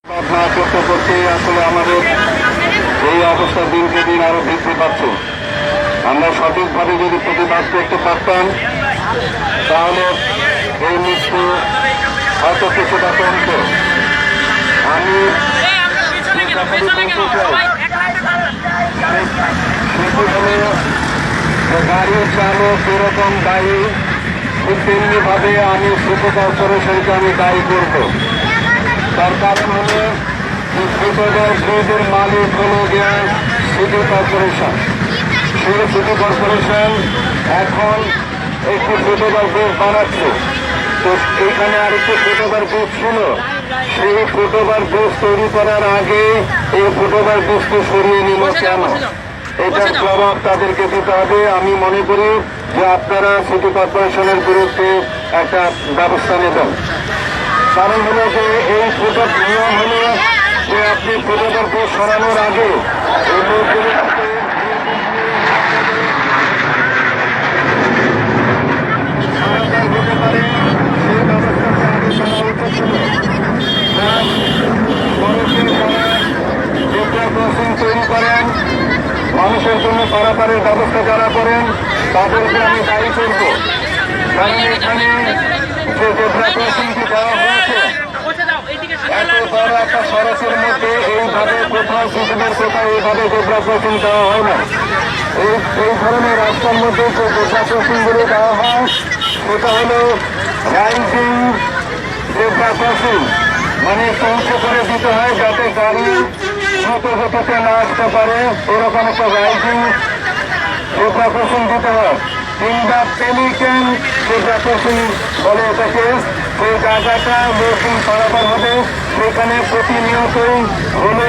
না করতে করতে আসলে আমাদের এই অবস্থা দিনকে দিন আরো বৃদ্ধি পাচ্ছে। আমরা সঠিকভাবে যদি প্রতিবাদ করতে পারতাম তাহলে এই মৃত্যু হয়তো কিছুটা কমত। আমি সেটি হল গাড়ির চালক যেরকম দায়ী, ঠিক তেমনি ভাবে আমি সিটি কর্পোরেশনকে আমি দায়ী করব। তার কারণ হল বিপদের ব্রিজের মালিক হল গিয়ে সিটি কর্পোরেশন। সেই সিটি কর্পোরেশন এখন একটি ফুটওভার ব্রিজ বানাচ্ছে। তো এইখানে আরেকটি ফুটওভার ব্রিজ ছিল, সেই ফুটওভার ব্রিজ তৈরি করার আগে এই ফুটওভার ব্রিজকে সরিয়ে নিল কেন? এটার জবাব তাদেরকে দিতে হবে। আমি মনে করি যে আপনারা সিটি কর্পোরেশনের বিরুদ্ধে একটা ব্যবস্থা নেবেন। কারণ হলো যে এই ফুটওভার নিয়ম হলো যে আপনি ফুটওভার ব্রিজ সরানোর আগে এই লোকগুলোকে হতে পারে সেই ব্যবস্থাটা আগে করা উচিত ছিল। জেব্রা ক্রসিং তৈরি করেন, মানুষের জন্য পারাপারের ব্যবস্থা যারা করেন তাদেরকে আমি দায়ী করব। কারণ এখানে যে জেব্রা ক্রসিংটি দেওয়া হয়েছে এত বড় একটা সড়কের মধ্যে এইভাবে কোথাও শিশুদের কোথাও এইভাবে জেব্রা ক্রসিং দেওয়া হয় না। এই ধরনের রাস্তার মধ্যে যে জেব্রা ক্রসিং গুলো দেওয়া হয় সেটা হলো রাইজিং জেব্রা ক্রসিং, মানে পৌঁছে করে দিতে হয় যাতে গাড়ি দ্রুত গতিতে না আসতে পারে, এরকম একটা রাইজিং জেব্রা ক্রসিং দিতে হয়। কিংবা পেলিক্যান জেব্রা ক্রসিং বলে এটাকে। সেই জায়গাটা লোকজন পারাপার হবে, সেখানে প্রতিনিয়তই হলে